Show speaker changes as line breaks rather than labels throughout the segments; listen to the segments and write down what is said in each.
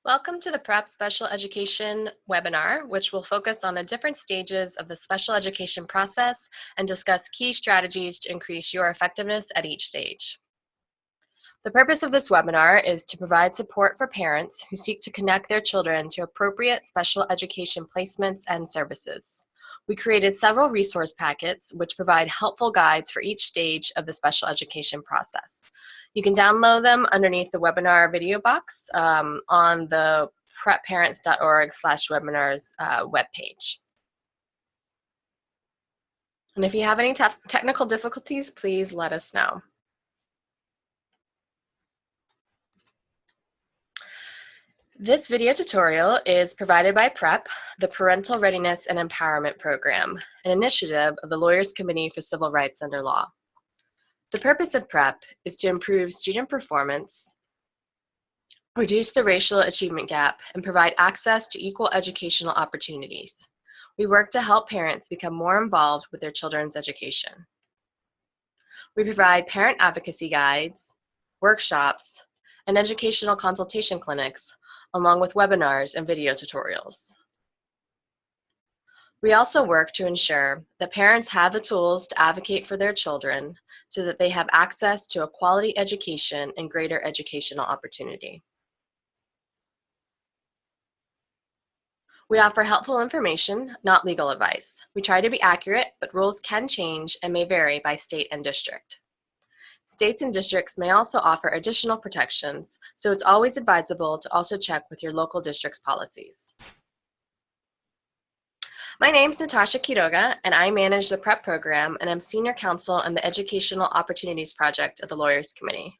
Welcome to the PrEP Special Education webinar, which will focus on the different stages of the special education process and discuss key strategies to increase your effectiveness at each stage. The purpose of this webinar is to provide support for parents who seek to connect their children to appropriate special education placements and services. We created several resource packets which provide helpful guides for each stage of the special education process. You can download them underneath the webinar video box on the prepparents.org/webinars webpage. And if you have any technical difficulties, please let us know. This video tutorial is provided by PrEP, the Parental Readiness and Empowerment Program, an initiative of the Lawyers Committee for Civil Rights Under Law. The purpose of PrEP is to improve student performance, reduce the racial achievement gap, and provide access to equal educational opportunities. We work to help parents become more involved with their children's education. We provide parent advocacy guides, workshops, and educational consultation clinics, along with webinars and video tutorials. We also work to ensure that parents have the tools to advocate for their children so that they have access to a quality education and greater educational opportunity. We offer helpful information, not legal advice. We try to be accurate, but rules can change and may vary by state and district. States and districts may also offer additional protections, so it's always advisable to also check with your local district's policies. My name is Natasha Quiroga, and I manage the PrEP program, and I'm Senior Counsel in the Educational Opportunities Project at the Lawyers Committee.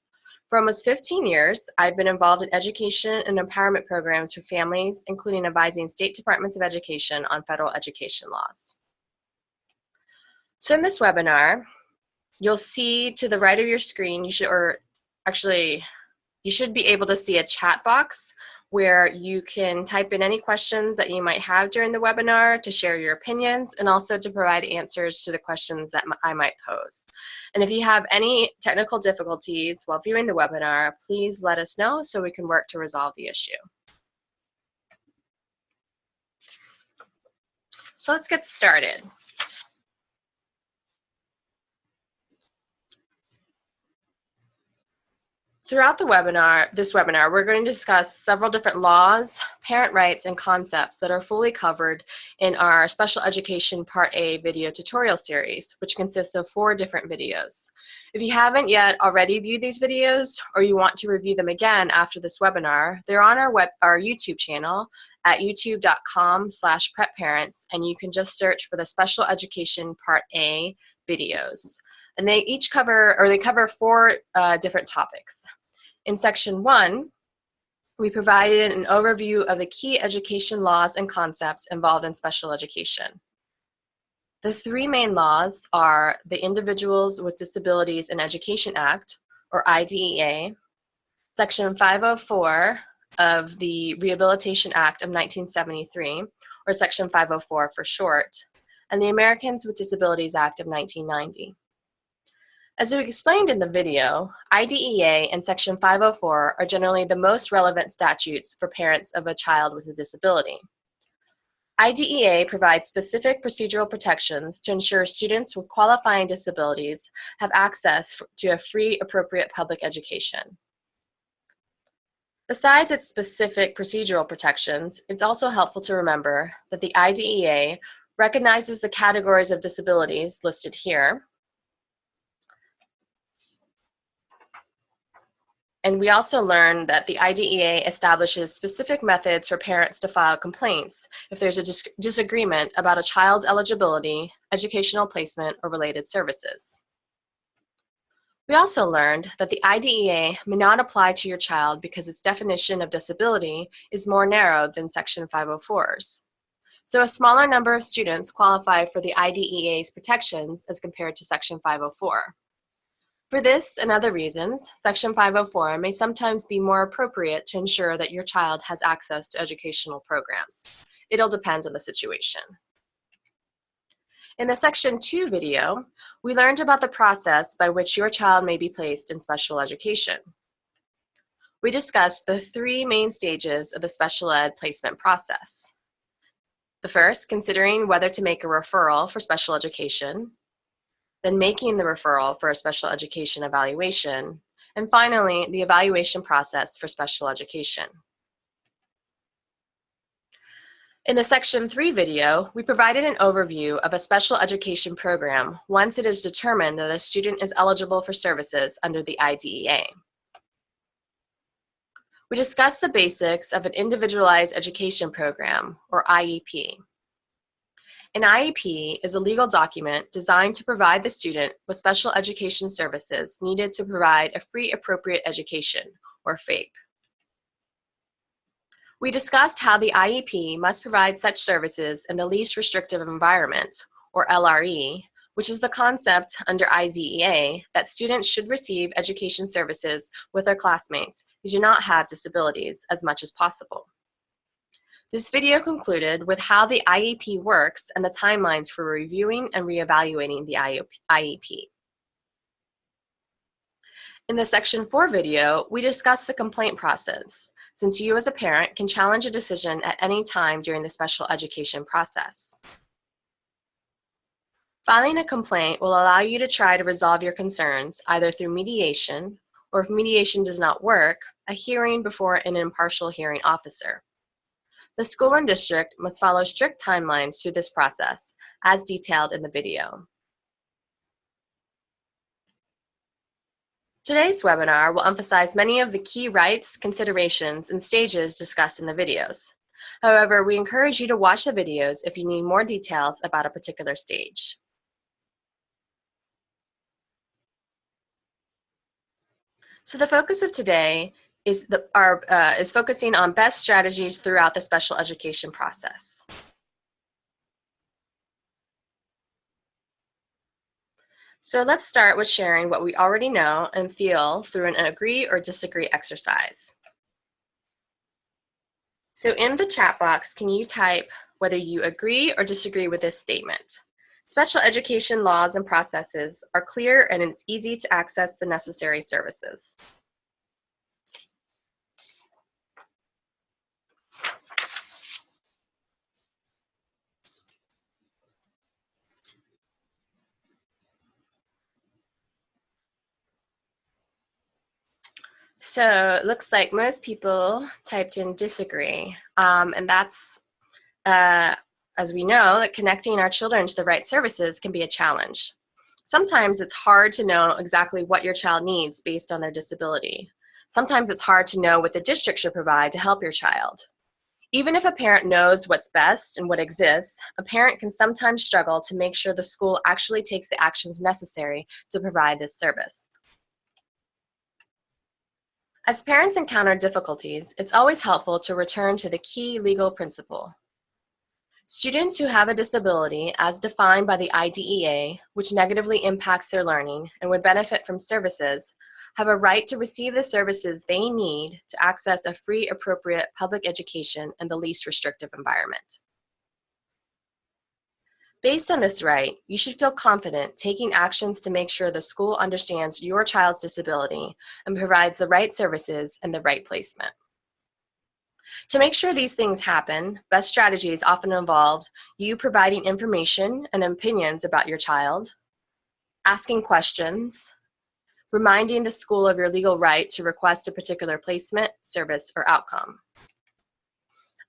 For almost 15 years, I've been involved in education and empowerment programs for families, including advising state departments of education on federal education laws. So in this webinar, you'll see to the right of your screen, you should be able to see a chat box where you can type in any questions that you might have during the webinar to share your opinions and also to provide answers to the questions that I might pose. And if you have any technical difficulties while viewing the webinar, please let us know so we can work to resolve the issue. So let's get started. Throughout this webinar, we're going to discuss several different laws, parent rights, and concepts that are fully covered in our Special Education Part A video tutorial series, which consists of 4 different videos. If you haven't yet already viewed these videos, or you want to review them again after this webinar, they're on our YouTube channel at youtube.com/prepparents, and you can just search for the Special Education Part A videos. And they each cover 4 different topics. In Section 1, we provided an overview of the key education laws and concepts involved in special education. The 3 main laws are the Individuals with Disabilities in Education Act, or IDEA, Section 504 of the Rehabilitation Act of 1973, or Section 504 for short, and the Americans with Disabilities Act of 1990. As we explained in the video, IDEA and Section 504 are generally the most relevant statutes for parents of a child with a disability. IDEA provides specific procedural protections to ensure students with qualifying disabilities have access to a free, appropriate public education. Besides its specific procedural protections, it's also helpful to remember that the IDEA recognizes the categories of disabilities listed here. And we also learned that the IDEA establishes specific methods for parents to file complaints if there's a disagreement about a child's eligibility, educational placement, or related services. We also learned that the IDEA may not apply to your child because its definition of disability is more narrow than Section 504's. So a smaller number of students qualify for the IDEA's protections as compared to Section 504. For this and other reasons, Section 504 may sometimes be more appropriate to ensure that your child has access to educational programs. It'll depend on the situation. In the Section 2 video, we learned about the process by which your child may be placed in special education. we discussed the three main stages of the special ed placement process. The first, considering whether to make a referral for special education, then making the referral for a special education evaluation, and finally, the evaluation process for special education. In the Section 3 video, we provided an overview of a special education program once it is determined that a student is eligible for services under the IDEA. We discussed the basics of an Individualized Education Program, or IEP. An IEP is a legal document designed to provide the student with special education services needed to provide a free appropriate education, or FAPE. We discussed how the IEP must provide such services in the least restrictive environment, or LRE, which is the concept under IDEA that students should receive education services with their classmates who do not have disabilities as much as possible. This video concluded with how the IEP works and the timelines for reviewing and reevaluating the IEP. In the Section 4 video, we discussed the complaint process, since you as a parent can challenge a decision at any time during the special education process. Filing a complaint will allow you to try to resolve your concerns either through mediation, or if mediation does not work, a hearing before an impartial hearing officer. The school and district must follow strict timelines through this process, as detailed in the video. Today's webinar will emphasize many of the key rights, considerations, and stages discussed in the videos. However, we encourage you to watch the videos if you need more details about a particular stage. So the focus of today is focusing on best strategies throughout the special education process. So let's start with sharing what we already know and feel through an agree or disagree exercise. So in the chat box, can you type whether you agree or disagree with this statement? Special education laws and processes are clear and it's easy to access the necessary services. So it looks like most people typed in disagree, and that's, as we know, that connecting our children to the right services can be a challenge. Sometimes it's hard to know exactly what your child needs based on their disability. Sometimes it's hard to know what the district should provide to help your child. Even if a parent knows what's best and what exists, a parent can sometimes struggle to make sure the school actually takes the actions necessary to provide this service. As parents encounter difficulties, it's always helpful to return to the key legal principle. Students who have a disability as defined by the IDEA, which negatively impacts their learning and would benefit from services, have a right to receive the services they need to access a free, appropriate public education in the least restrictive environment. Based on this right, you should feel confident taking actions to make sure the school understands your child's disability and provides the right services and the right placement. To make sure these things happen, best strategies often involve you providing information and opinions about your child, asking questions, reminding the school of your legal right to request a particular placement, service, or outcome.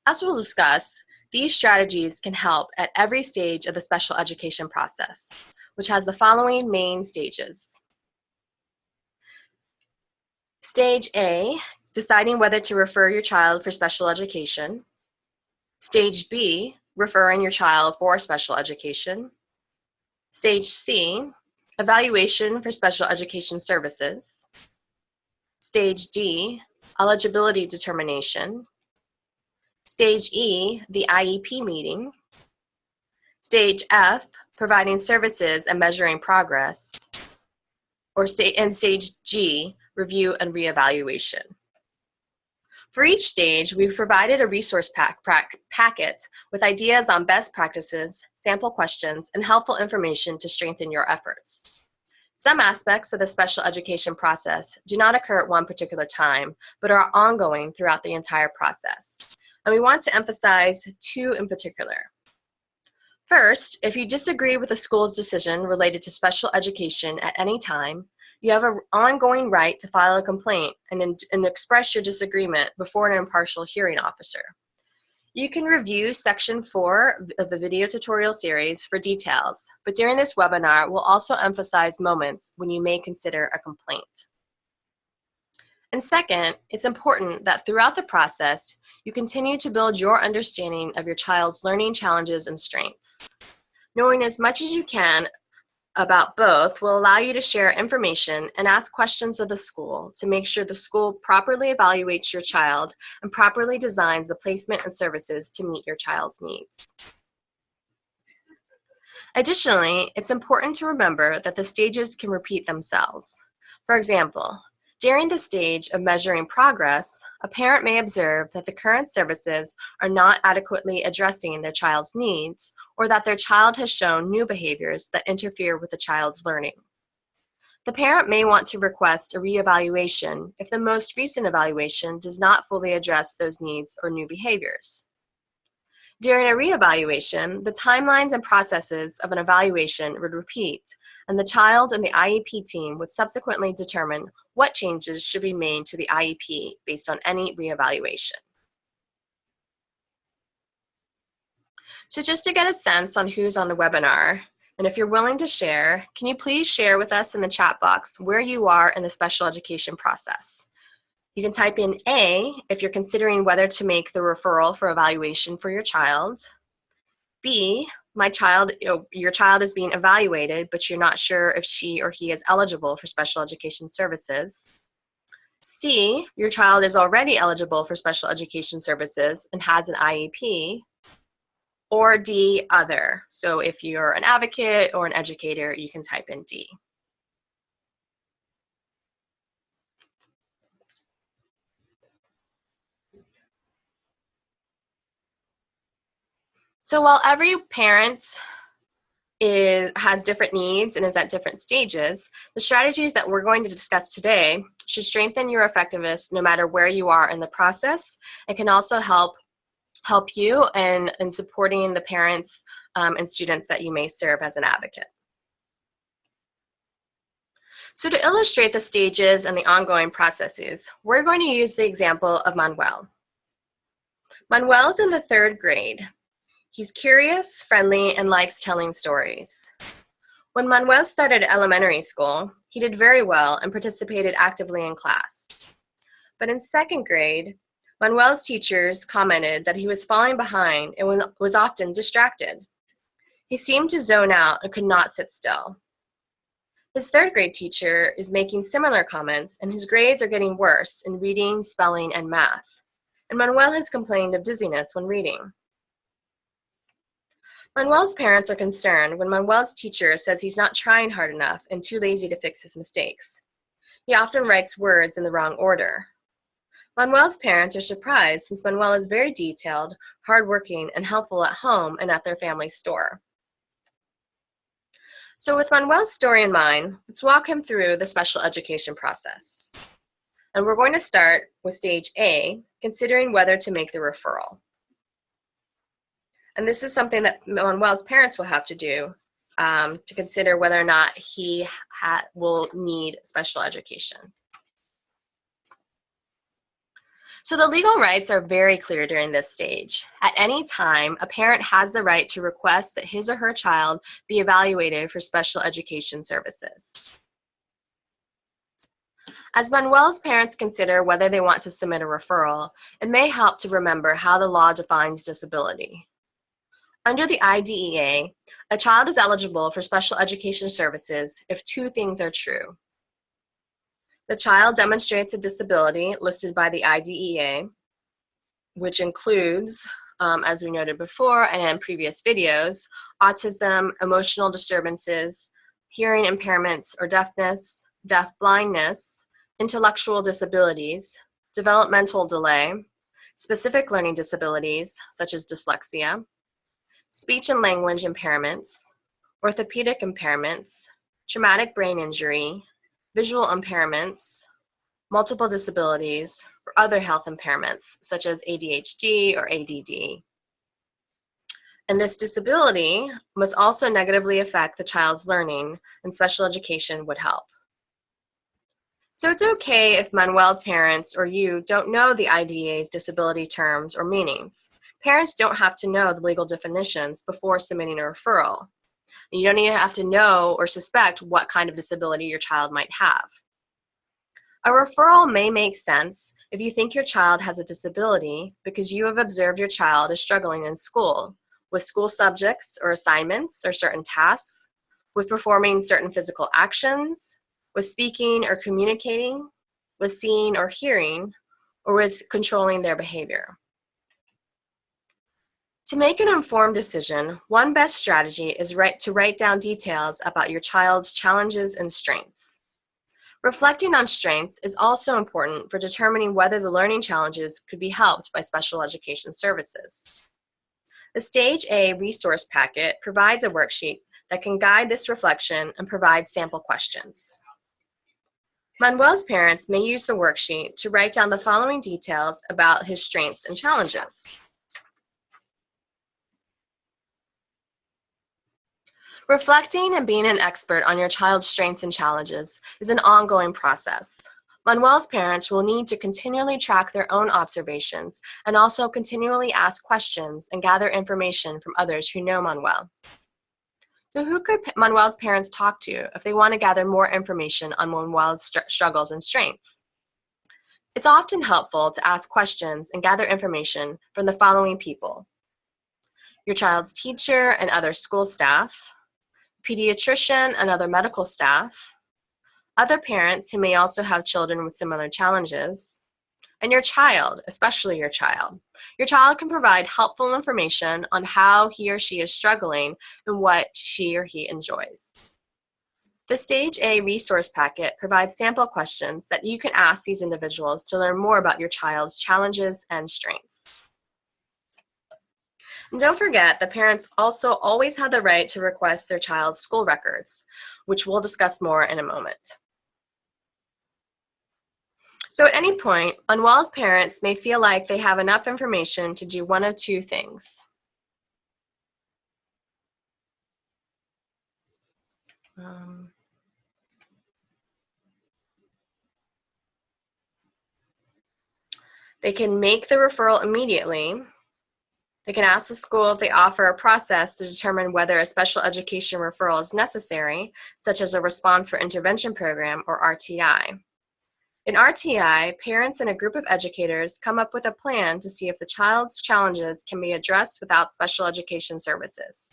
As we'll discuss, these strategies can help at every stage of the special education process, which has the following main stages. Stage A, deciding whether to refer your child for special education. Stage B, referring your child for special education. Stage C, evaluation for special education services. Stage D, eligibility determination. Stage E, the IEP meeting. Stage F, providing services and measuring progress. And Stage G, review and reevaluation. For each stage, we've provided a resource packet with ideas on best practices, sample questions, and helpful information to strengthen your efforts. Some aspects of the special education process do not occur at one particular time, but are ongoing throughout the entire process. And we want to emphasize two in particular. First, if you disagree with the school's decision related to special education at any time, you have an ongoing right to file a complaint and express your disagreement before an impartial hearing officer. You can review Section 4 of the video tutorial series for details, but during this webinar, we'll also emphasize moments when you may consider a complaint. And second, it's important that throughout the process, you continue to build your understanding of your child's learning challenges and strengths. Knowing as much as you can about both will allow you to share information and ask questions of the school to make sure the school properly evaluates your child and properly designs the placement and services to meet your child's needs. Additionally, it's important to remember that the stages can repeat themselves. For example, during the stage of measuring progress, a parent may observe that the current services are not adequately addressing their child's needs, or that their child has shown new behaviors that interfere with the child's learning. The parent may want to request a reevaluation if the most recent evaluation does not fully address those needs or new behaviors. During a reevaluation, the timelines and processes of an evaluation would repeat, and the child and the IEP team would subsequently determine what changes should be made to the IEP based on any reevaluation. So just to get a sense on who's on the webinar, and if you're willing to share, can you please share with us in the chat box where you are in the special education process? You can type in A if you're considering whether to make the referral for evaluation for your child. B, your child is being evaluated, but you're not sure if she or he is eligible for special education services. C, your child is already eligible for special education services and has an IEP. Or D, other. So if you're an advocate or an educator, you can type in D. So while every parent has different needs and is at different stages, the strategies that we're going to discuss today should strengthen your effectiveness no matter where you are in the process. It can also help you in supporting the parents and students that you may serve as an advocate. So to illustrate the stages and the ongoing processes, we're going to use the example of Manuel. Manuel is in the 3rd grade. He's curious, friendly, and likes telling stories. When Manuel started elementary school, he did very well and participated actively in class. But in 2nd grade, Manuel's teachers commented that he was falling behind and was often distracted. He seemed to zone out and could not sit still. His 3rd grade teacher is making similar comments, and his grades are getting worse in reading, spelling, and math. And Manuel has complained of dizziness when reading. Manuel's parents are concerned when Manuel's teacher says he's not trying hard enough and too lazy to fix his mistakes. He often writes words in the wrong order. Manuel's parents are surprised since Manuel is very detailed, hardworking, and helpful at home and at their family store. So with Manuel's story in mind, let's walk him through the special education process. And we're going to start with stage A, considering whether to make the referral. And this is something that Manuel's parents will have to do to consider whether or not he will need special education. So the legal rights are very clear during this stage. At any time, a parent has the right to request that his or her child be evaluated for special education services. As Manuel's parents consider whether they want to submit a referral, it may help to remember how the law defines disability. Under the IDEA, a child is eligible for special education services if 2 things are true. The child demonstrates a disability listed by the IDEA, which includes, as we noted before and in previous videos, autism, emotional disturbances, hearing impairments or deafness, deaf-blindness, intellectual disabilities, developmental delay, specific learning disabilities such as dyslexia, speech and language impairments, orthopedic impairments, traumatic brain injury, visual impairments, multiple disabilities, or other health impairments, such as ADHD or ADD. And this disability must also negatively affect the child's learning, and special education would help. So it's okay if Manuel's parents or you don't know the IDEA's disability terms or meanings. Parents don't have to know the legal definitions before submitting a referral. You don't even have to know or suspect what kind of disability your child might have. A referral may make sense if you think your child has a disability because you have observed your child is struggling in school, with school subjects or assignments or certain tasks, with performing certain physical actions, with speaking or communicating, with seeing or hearing, or with controlling their behavior. To make an informed decision, one best strategy is to write down details about your child's challenges and strengths. Reflecting on strengths is also important for determining whether the learning challenges could be helped by special education services. The Stage A resource packet provides a worksheet that can guide this reflection and provide sample questions. Manuel's parents may use the worksheet to write down the following details about his strengths and challenges. Reflecting and being an expert on your child's strengths and challenges is an ongoing process. Manuel's parents will need to continually track their own observations and also continually ask questions and gather information from others who know Manuel. So who could Manuel's parents talk to if they want to gather more information on Manuel's struggles and strengths? It's often helpful to ask questions and gather information from the following people: your child's teacher and other school staff, pediatrician and other medical staff, other parents who may also have children with similar challenges, and your child, especially your child. Your child can provide helpful information on how he or she is struggling and what she or he enjoys. The Stage A resource packet provides sample questions that you can ask these individuals to learn more about your child's challenges and strengths. And don't forget that parents also always have the right to request their child's school records, which we'll discuss more in a moment. So at any point, Manuel's parents may feel like they have enough information to do one of two things. They can make the referral immediately. They can ask the school if they offer a process to determine whether a special education referral is necessary, such as a response for intervention program or RTI. In RTI, parents and a group of educators come up with a plan to see if the child's challenges can be addressed without special education services.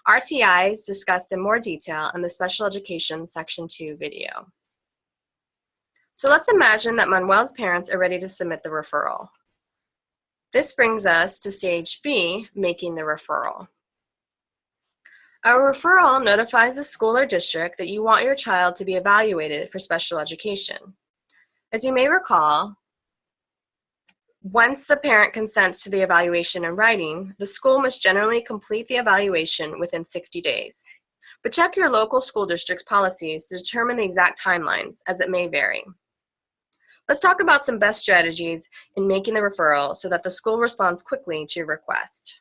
RTI is discussed in more detail in the Special Education Section 2 video. So let's imagine that Manuel's parents are ready to submit the referral. This brings us to Stage B, making the referral. Our referral notifies the school or district that you want your child to be evaluated for special education. As you may recall, once the parent consents to the evaluation in writing, the school must generally complete the evaluation within 60 days. But check your local school district's policies to determine the exact timelines, as it may vary. Let's talk about some best strategies in making the referral so that the school responds quickly to your request.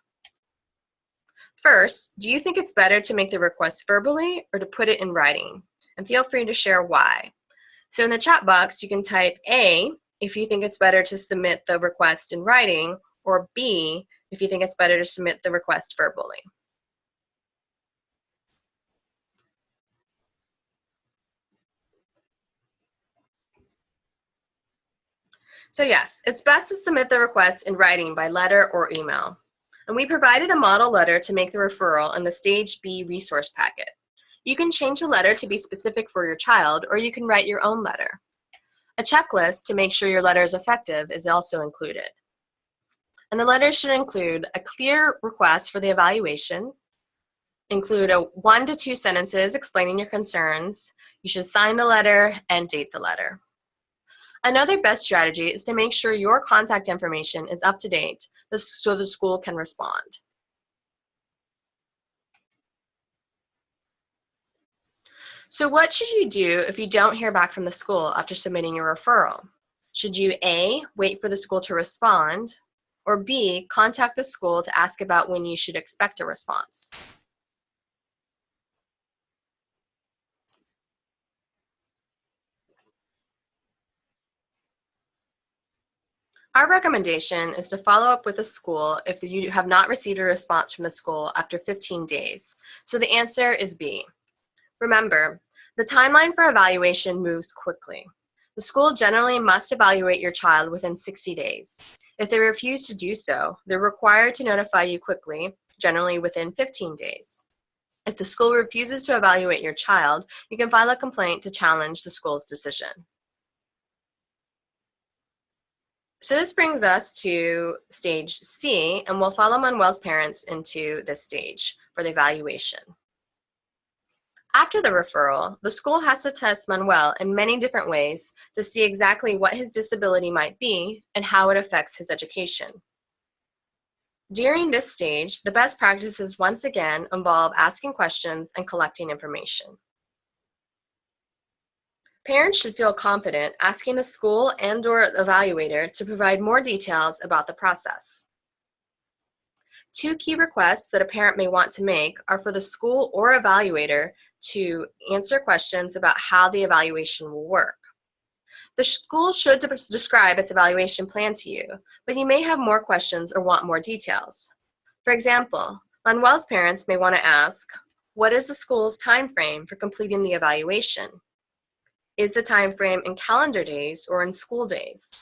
First, do you think it's better to make the request verbally or to put it in writing? And feel free to share why. So in the chat box, you can type A if you think it's better to submit the request in writing, or B if you think it's better to submit the request verbally. So yes, it's best to submit the request in writing by letter or email. And we provided a model letter to make the referral in the Stage B resource packet. You can change the letter to be specific for your child, or you can write your own letter. A checklist to make sure your letter is effective is also included. And the letter should include a clear request for the evaluation, include 1 to 2 sentences explaining your concerns. You should sign the letter and date the letter. Another best strategy is to make sure your contact information is up to date so the school can respond. So what should you do if you don't hear back from the school after submitting your referral? Should you A, wait for the school to respond, or B, contact the school to ask about when you should expect a response? Our recommendation is to follow up with the school if you have not received a response from the school after 15 days. So the answer is B. Remember, the timeline for evaluation moves quickly. The school generally must evaluate your child within 60 days. If they refuse to do so, they're required to notify you quickly, generally within 15 days. If the school refuses to evaluate your child, you can file a complaint to challenge the school's decision. So this brings us to stage C, and we'll follow Manuel's parents into this stage for the evaluation. After the referral, the school has to test Manuel in many different ways to see exactly what his disability might be and how it affects his education. During this stage, the best practices once again involve asking questions and collecting information. Parents should feel confident asking the school and/or evaluator to provide more details about the process. Two key requests that a parent may want to make are for the school or evaluator to answer questions about how the evaluation will work. The school should describe its evaluation plan to you, but you may have more questions or want more details. For example, Manuel's parents may want to ask, what is the school's time frame for completing the evaluation? Is the time frame in calendar days or in school days?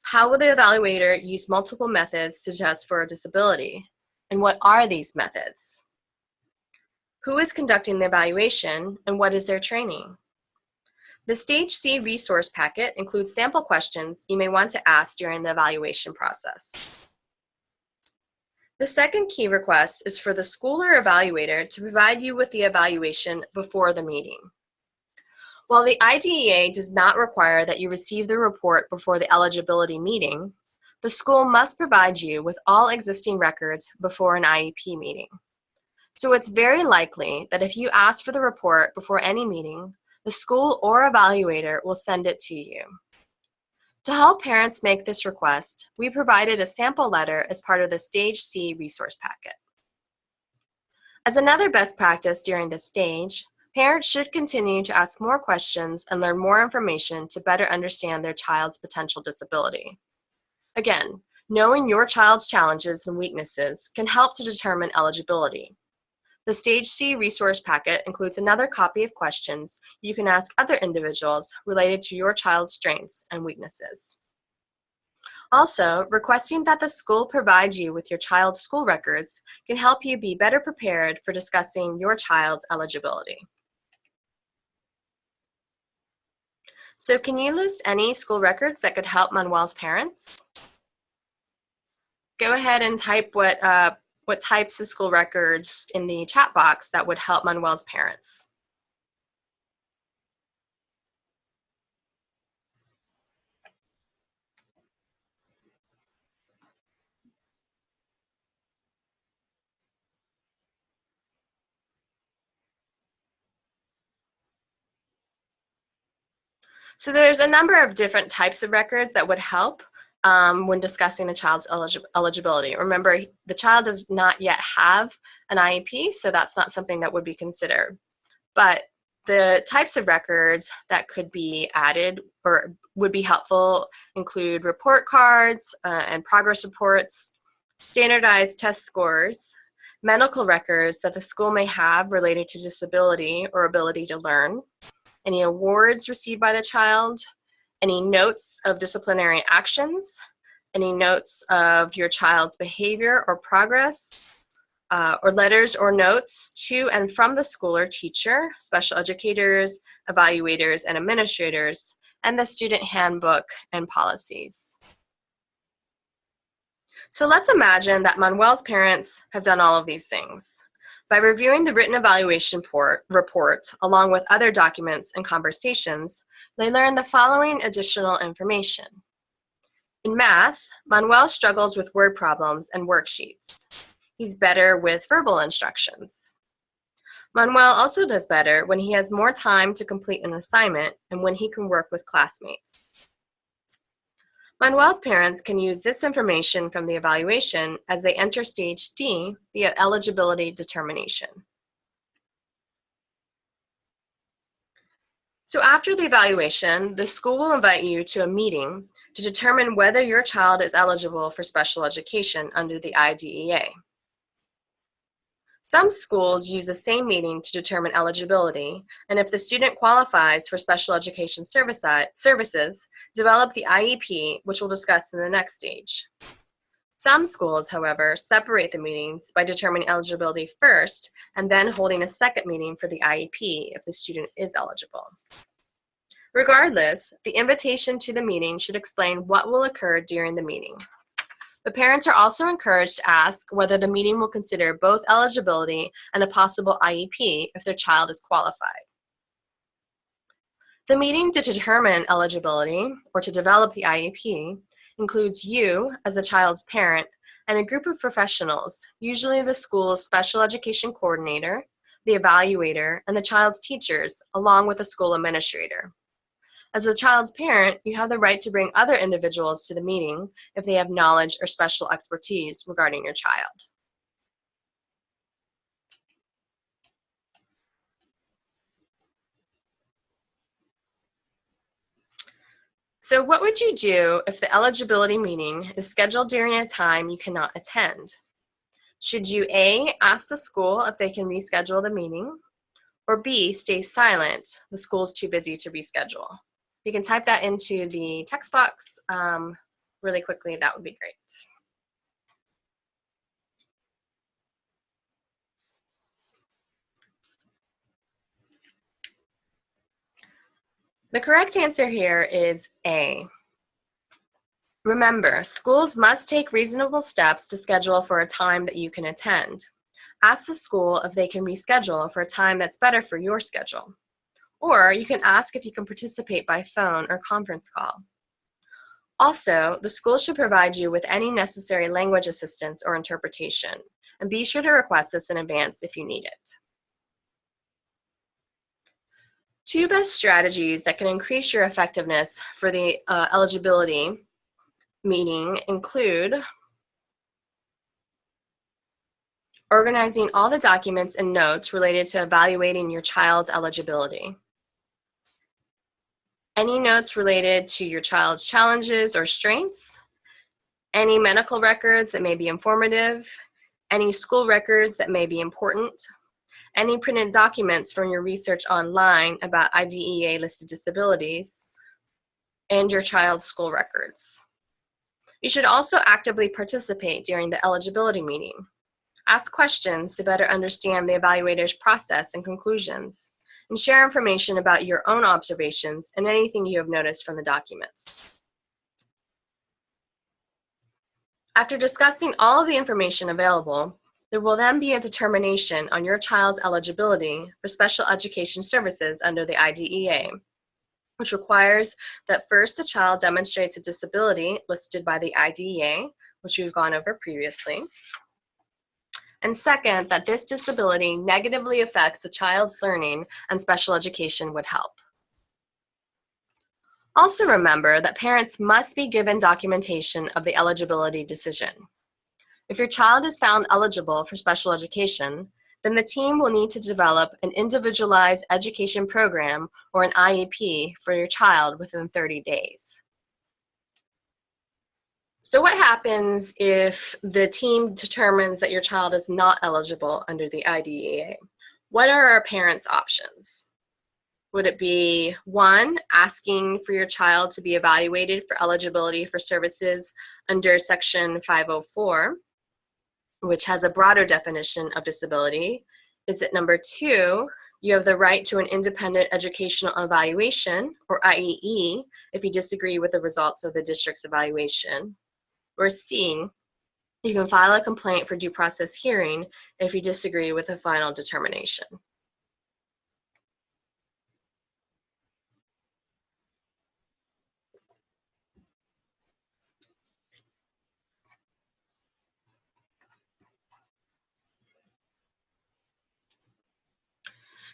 How will the evaluator use multiple methods to test for a disability? And what are these methods? Who is conducting the evaluation and what is their training? The Stage C resource packet includes sample questions you may want to ask during the evaluation process. The second key request is for the school or evaluator to provide you with the evaluation before the meeting. While the IDEA does not require that you receive the report before the eligibility meeting, the school must provide you with all existing records before an IEP meeting. So it's very likely that if you ask for the report before any meeting, the school or evaluator will send it to you. To help parents make this request, we provided a sample letter as part of the Stage C resource packet. As another best practice during this stage, parents should continue to ask more questions and learn more information to better understand their child's potential disability. Again, knowing your child's challenges and weaknesses can help to determine eligibility. The Stage C resource packet includes another copy of questions you can ask other individuals related to your child's strengths and weaknesses. Also, requesting that the school provide you with your child's school records can help you be better prepared for discussing your child's eligibility. So can you list any school records that could help Manuel's parents? Go ahead and type what types of school records in the chat box that would help Manuel's parents. So there's a number of different types of records that would help when discussing the child's eligibility. Remember, the child does not yet have an IEP, so that's not something that would be considered. But the types of records that could be added or would be helpful include report cards and progress reports, standardized test scores, medical records that the school may have related to disability or ability to learn, any awards received by the child, any notes of disciplinary actions, any notes of your child's behavior or progress, or letters or notes to and from the school or teacher, special educators, evaluators, and administrators, and the student handbook and policies. So let's imagine that Manuel's parents have done all of these things. By reviewing the written evaluation report, along with other documents and conversations, they learn the following additional information. In math, Manuel struggles with word problems and worksheets. He's better with verbal instructions. Manuel also does better when he has more time to complete an assignment and when he can work with classmates. Manuel's parents can use this information from the evaluation as they enter stage D, the eligibility determination. So after the evaluation, the school will invite you to a meeting to determine whether your child is eligible for special education under the IDEA. Some schools use the same meeting to determine eligibility, and if the student qualifies for special education services, develop the IEP, which we'll discuss in the next stage. Some schools, however, separate the meetings by determining eligibility first and then holding a second meeting for the IEP if the student is eligible. Regardless, the invitation to the meeting should explain what will occur during the meeting. The parents are also encouraged to ask whether the meeting will consider both eligibility and a possible IEP if their child is qualified. The meeting to determine eligibility or to develop the IEP includes you as the child's parent and a group of professionals, usually the school's special education coordinator, the evaluator, and the child's teachers, along with a school administrator. As a child's parent, you have the right to bring other individuals to the meeting if they have knowledge or special expertise regarding your child. So what would you do if the eligibility meeting is scheduled during a time you cannot attend? Should you A, ask the school if they can reschedule the meeting, or B, stay silent, the school's too busy to reschedule? You can type that into the text box really quickly, that would be great. The correct answer here is A. Remember, schools must take reasonable steps to schedule for a time that you can attend. Ask the school if they can reschedule for a time that's better for your schedule. Or you can ask if you can participate by phone or conference call. Also, the school should provide you with any necessary language assistance or interpretation, and be sure to request this in advance if you need it. Two best strategies that can increase your effectiveness for the eligibility meeting include organizing all the documents and notes related to evaluating your child's eligibility. Any notes related to your child's challenges or strengths, any medical records that may be informative, any school records that may be important, any printed documents from your research online about IDEA listed disabilities, and your child's school records. You should also actively participate during the eligibility meeting. Ask questions to better understand the evaluator's process and conclusions, and share information about your own observations and anything you have noticed from the documents. After discussing all of the information available, there will then be a determination on your child's eligibility for special education services under the IDEA, which requires that first the child demonstrates a disability listed by the IDEA, which we've gone over previously, and second, that this disability negatively affects the child's learning and special education would help. Also remember that parents must be given documentation of the eligibility decision. If your child is found eligible for special education, then the team will need to develop an individualized education program or an IEP for your child within 30 days. So what happens if the team determines that your child is not eligible under the IDEA? What are our parents' options? Would it be 1, asking for your child to be evaluated for eligibility for services under Section 504, which has a broader definition of disability? Is it number 2, you have the right to an independent educational evaluation, or IEE, if you disagree with the results of the district's evaluation? Or C, you can file a complaint for due process hearing if you disagree with the final determination.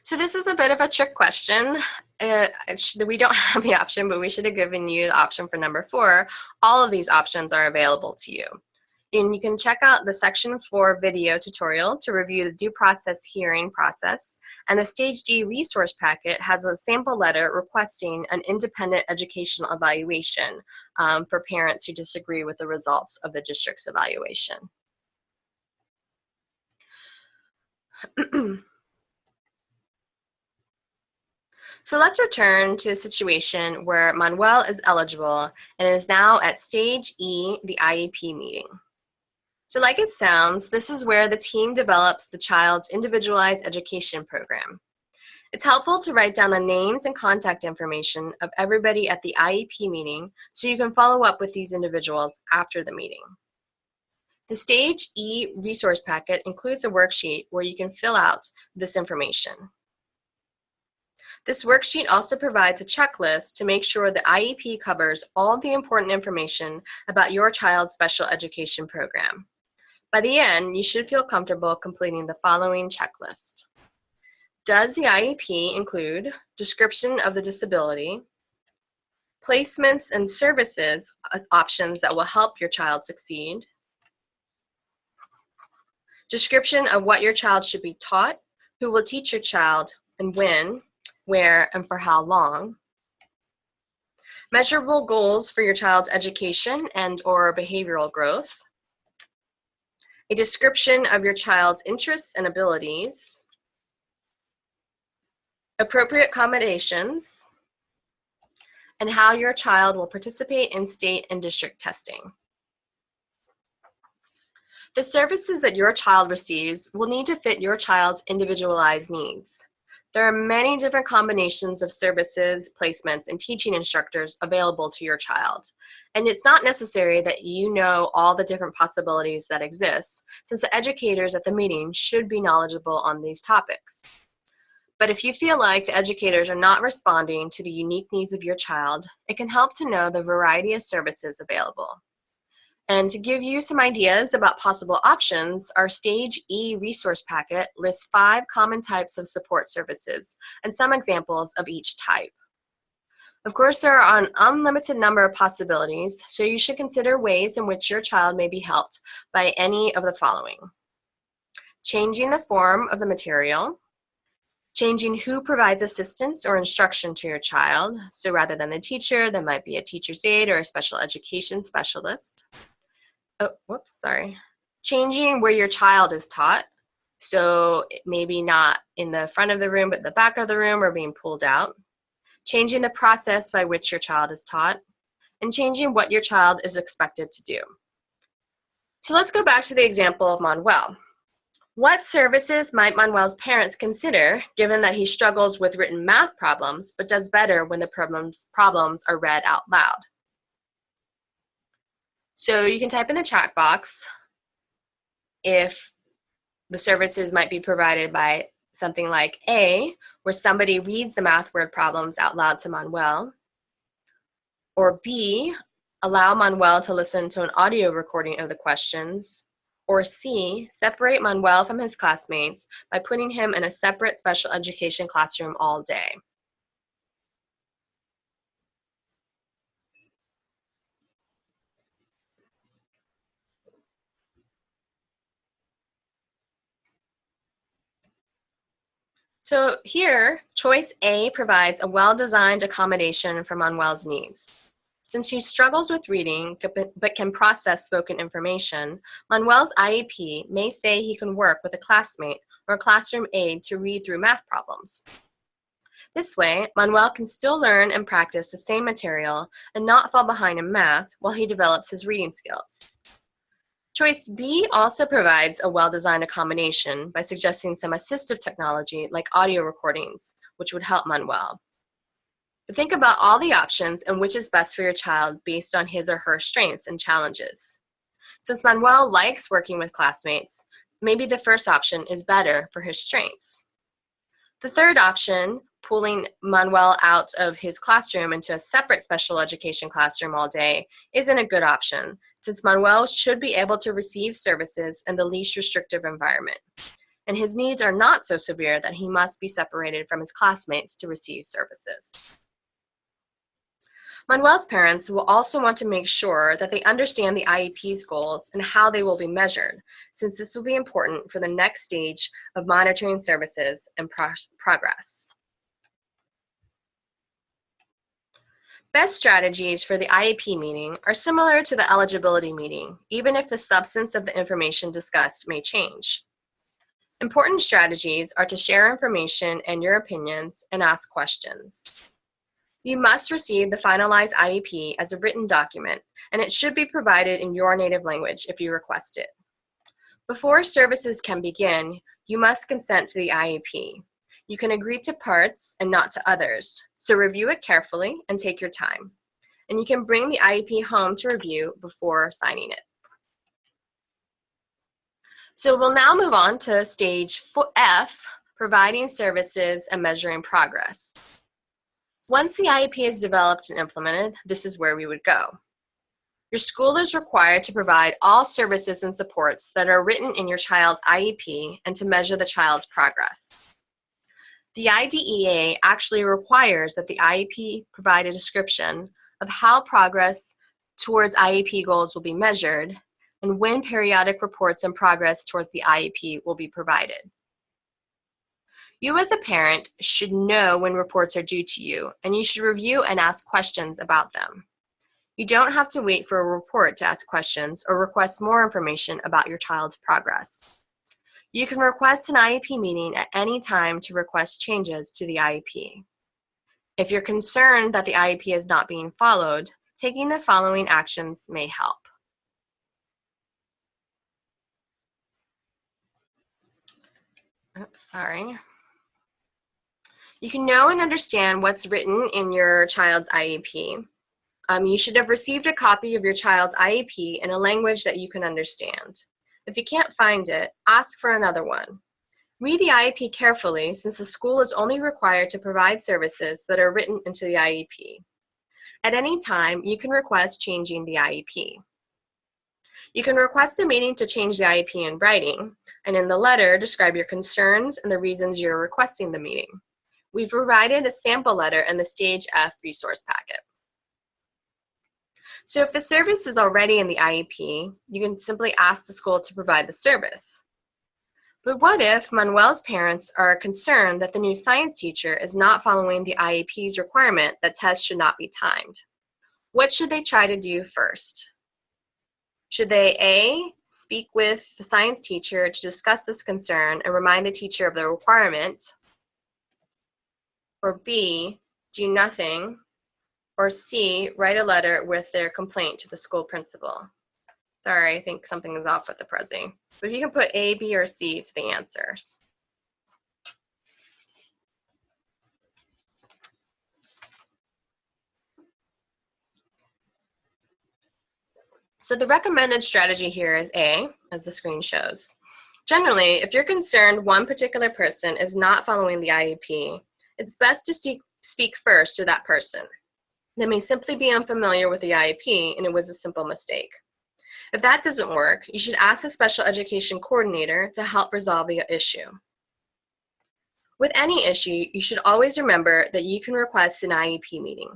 So this is a bit of a trick question. We don't have the option, but we should have given you the option for number 4. All of these options are available to you. And you can check out the Section 4 video tutorial to review the due process hearing process, and the Stage D resource packet has a sample letter requesting an independent educational evaluation for parents who disagree with the results of the district's evaluation. So let's return to the situation where Manuel is eligible and is now at Stage E, the IEP meeting. So like it sounds, this is where the team develops the child's individualized education program. It's helpful to write down the names and contact information of everybody at the IEP meeting so you can follow up with these individuals after the meeting. The Stage E resource packet includes a worksheet where you can fill out this information. This worksheet also provides a checklist to make sure the IEP covers all the important information about your child's special education program. By the end, you should feel comfortable completing the following checklist. Does the IEP include description of the disability, placements and services options that will help your child succeed, description of what your child should be taught, who will teach your child, and when, where, and for how long, measurable goals for your child's education and/or behavioral growth, a description of your child's interests and abilities, appropriate accommodations, and how your child will participate in state and district testing. The services that your child receives will need to fit your child's individualized needs. There are many different combinations of services, placements, and teaching instructors available to your child. And it's not necessary that you know all the different possibilities that exist, since the educators at the meeting should be knowledgeable on these topics. But if you feel like the educators are not responding to the unique needs of your child, it can help to know the variety of services available. And to give you some ideas about possible options, our Stage E resource packet lists 5 common types of support services and some examples of each type. Of course, there are an unlimited number of possibilities, so you should consider ways in which your child may be helped by any of the following. Changing the form of the material, changing who provides assistance or instruction to your child, so rather than the teacher, there might be a teacher's aide or a special education specialist. Changing where your child is taught, so maybe not in the front of the room, but the back of the room or being pulled out. Changing the process by which your child is taught, and changing what your child is expected to do. So let's go back to the example of Manuel. What services might Manuel's parents consider, given that he struggles with written math problems, but does better when the problems are read out loud? So you can type in the chat box if the services might be provided by something like A, where somebody reads the math word problems out loud to Manuel, or B, allow Manuel to listen to an audio recording of the questions, or C, separate Manuel from his classmates by putting him in a separate special education classroom all day. So here, choice A provides a well-designed accommodation for Manuel's needs. Since he struggles with reading but can process spoken information, Manuel's IEP may say he can work with a classmate or a classroom aide to read through math problems. This way, Manuel can still learn and practice the same material and not fall behind in math while he develops his reading skills. Choice B also provides a well-designed accommodation by suggesting some assistive technology like audio recordings, which would help Manuel. But think about all the options and which is best for your child based on his or her strengths and challenges. Since Manuel likes working with classmates, maybe the first option is better for his strengths. The third option, pulling Manuel out of his classroom into a separate special education classroom all day, isn't a good option, since Manuel should be able to receive services in the least restrictive environment. and his needs are not so severe that he must be separated from his classmates to receive services. Manuel's parents will also want to make sure that they understand the IEP's goals and how they will be measured, since this will be important for the next stage of monitoring services and progress. Best strategies for the IEP meeting are similar to the eligibility meeting, even if the substance of the information discussed may change. Important strategies are to share information and your opinions and ask questions. You must receive the finalized IEP as a written document, and it should be provided in your native language if you request it. Before services can begin, you must consent to the IEP. You can agree to parts and not to others, so review it carefully and take your time. And you can bring the IEP home to review before signing it. So we'll now move on to stage F, providing services and measuring progress. Once the IEP is developed and implemented, this is where we would go. Your school is required to provide all services and supports that are written in your child's IEP and to measure the child's progress. The IDEA actually requires that the IEP provide a description of how progress towards IEP goals will be measured and when periodic reports and progress towards the IEP will be provided. You as a parent should know when reports are due to you, and you should review and ask questions about them. You don't have to wait for a report to ask questions or request more information about your child's progress. You can request an IEP meeting at any time to request changes to the IEP. If you're concerned that the IEP is not being followed, taking the following actions may help. Oops, sorry. You can know and understand what's written in your child's IEP. You should have received a copy of your child's IEP in a language that you can understand. If you can't find it, ask for another one. Read the IEP carefully, since the school is only required to provide services that are written into the IEP. At any time, you can request changing the IEP. You can request a meeting to change the IEP in writing, and in the letter, describe your concerns and the reasons you're requesting the meeting. We've provided a sample letter in the Stage F resource packet. So if the service is already in the IEP, you can simply ask the school to provide the service. But what if Manuel's parents are concerned that the new science teacher is not following the IEP's requirement that tests should not be timed? What should they try to do first? Should they A, speak with the science teacher to discuss this concern and remind the teacher of the requirement? Or B, do nothing? Or C, write a letter with their complaint to the school principal? Sorry, I think something is off with the Prezi. But you can put A, B, or C to the answers. So the recommended strategy here is A, as the screen shows. Generally, if you're concerned one particular person is not following the IEP, it's best to speak first to that person. They may simply be unfamiliar with the IEP and it was a simple mistake. If that doesn't work, you should ask a special education coordinator to help resolve the issue. With any issue, you should always remember that you can request an IEP meeting.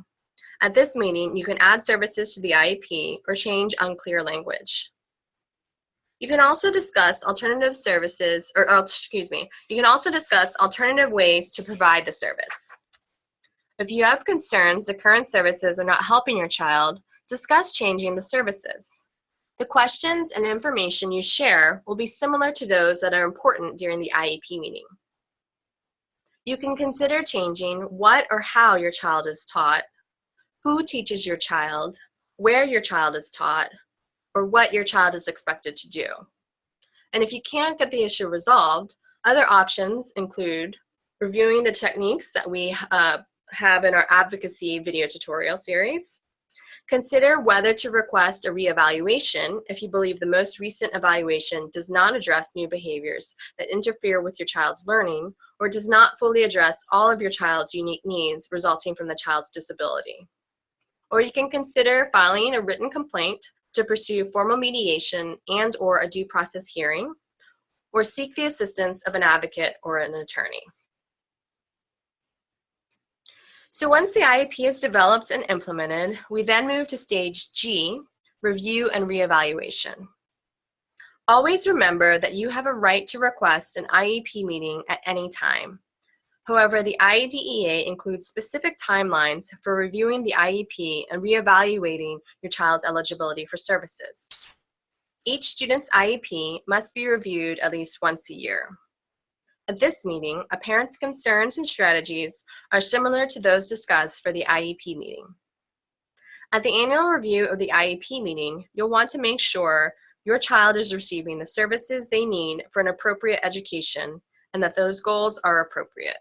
At this meeting, you can add services to the IEP or change unclear language. You can also discuss alternative services, you can also discuss alternative ways to provide the service. If you have concerns the current services are not helping your child, discuss changing the services. The questions and information you share will be similar to those that are important during the IEP meeting. You can consider changing what or how your child is taught, who teaches your child, where your child is taught, or what your child is expected to do. And if you can't get the issue resolved, other options include reviewing the techniques that we have in our advocacy video tutorial series. Consider whether to request a reevaluation if you believe the most recent evaluation does not address new behaviors that interfere with your child's learning or does not fully address all of your child's unique needs resulting from the child's disability. Or you can consider filing a written complaint to pursue formal mediation and/or a due process hearing, or seek the assistance of an advocate or an attorney. So once the IEP is developed and implemented, we then move to stage G, review and reevaluation. Always remember that you have a right to request an IEP meeting at any time. However, the IDEA includes specific timelines for reviewing the IEP and reevaluating your child's eligibility for services. Each student's IEP must be reviewed at least once a year. At this meeting, a parent's concerns and strategies are similar to those discussed for the IEP meeting. At the annual review of the IEP meeting, you'll want to make sure your child is receiving the services they need for an appropriate education and that those goals are appropriate.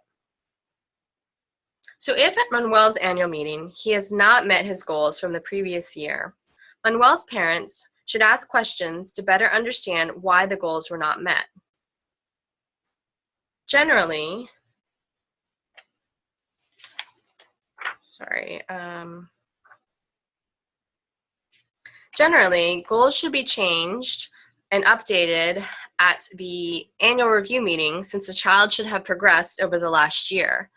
So if at Manuel's annual meeting, he has not met his goals from the previous year, Manuel's parents should ask questions to better understand why the goals were not met. Generally, goals should be changed and updated at the annual review meeting since the child should have progressed over the last year.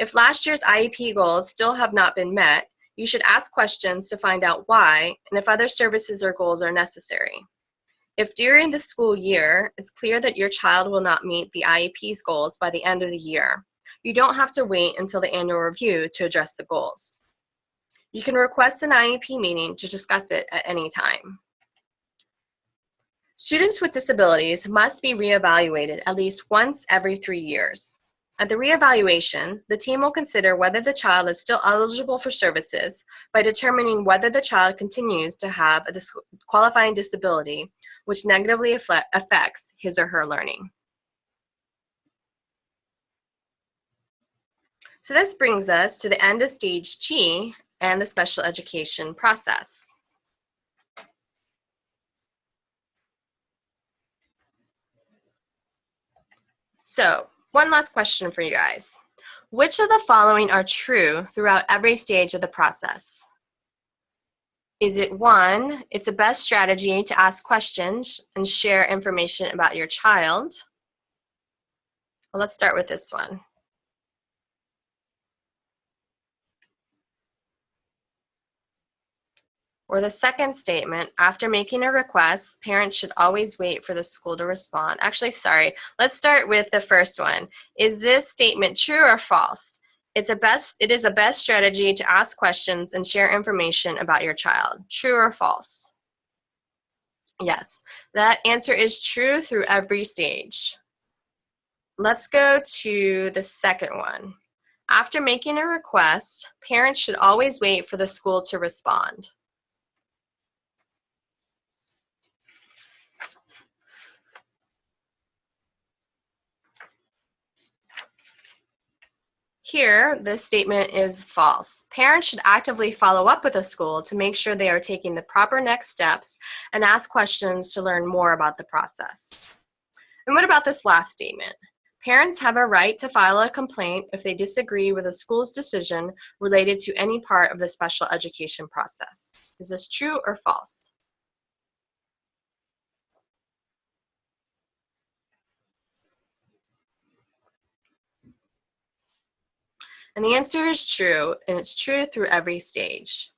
If last year's IEP goals still have not been met, you should ask questions to find out why and if other services or goals are necessary. If during the school year, it's clear that your child will not meet the IEP's goals by the end of the year, you don't have to wait until the annual review to address the goals. You can request an IEP meeting to discuss it at any time. Students with disabilities must be reevaluated at least once every 3 years. At the reevaluation, the team will consider whether the child is still eligible for services by determining whether the child continues to have a qualifying disability which negatively affects his or her learning. So this brings us to the end of stage G and the special education process. So, one last question for you guys. Which of the following are true throughout every stage of the process? Is it 1, it's a best strategy to ask questions and share information about your child? Well, let's start with this one. Or the second statement, after making a request, parents should always wait for the school to respond. Actually, sorry, let's start with the first one. Is this statement true or false? It is a best strategy to ask questions and share information about your child. True or false? Yes, that answer is true through every stage. Let's go to the second one. After making a request, parents should always wait for the school to respond. Here, this statement is false. Parents should actively follow up with the school to make sure they are taking the proper next steps and ask questions to learn more about the process. And what about this last statement? Parents have a right to file a complaint if they disagree with the school's decision related to any part of the special education process. Is this true or false? And the answer is true, and it's true through every stage.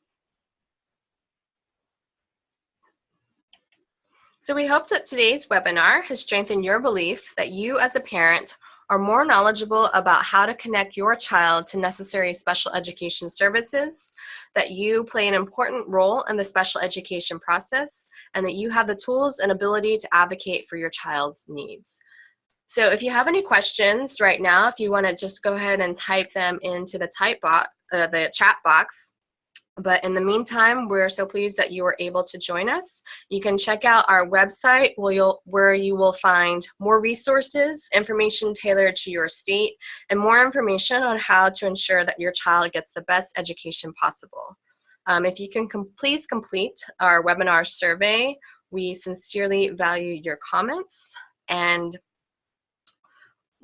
So we hope that today's webinar has strengthened your belief that you as a parent are more knowledgeable about how to connect your child to necessary special education services, that you play an important role in the special education process, and that you have the tools and ability to advocate for your child's needs. So if you have any questions right now, if you want to just go ahead and type them into the chat box. But in the meantime, we're so pleased that you were able to join us. You can check out our website where you will find more resources, information tailored to your state, and more information on how to ensure that your child gets the best education possible. If you can please complete our webinar survey, we sincerely value your comments. And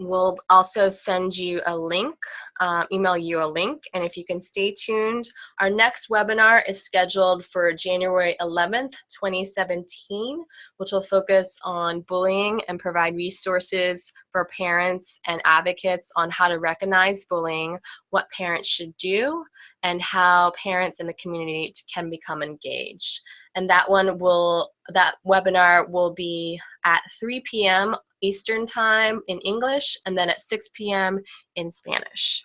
We'll also send you a link, email you a link, and if you can stay tuned, our next webinar is scheduled for January 11th, 2017, which will focus on bullying and provide resources for parents and advocates on how to recognize bullying, what parents should do, and how parents in the community can become engaged. And that webinar will be at 3 p.m. Eastern Time in English, and then at 6 p.m. in Spanish.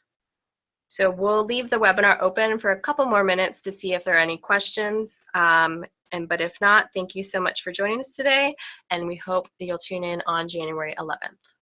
So we'll leave the webinar open for a couple more minutes to see if there are any questions. But if not, thank you so much for joining us today, and we hope that you'll tune in on January 11th.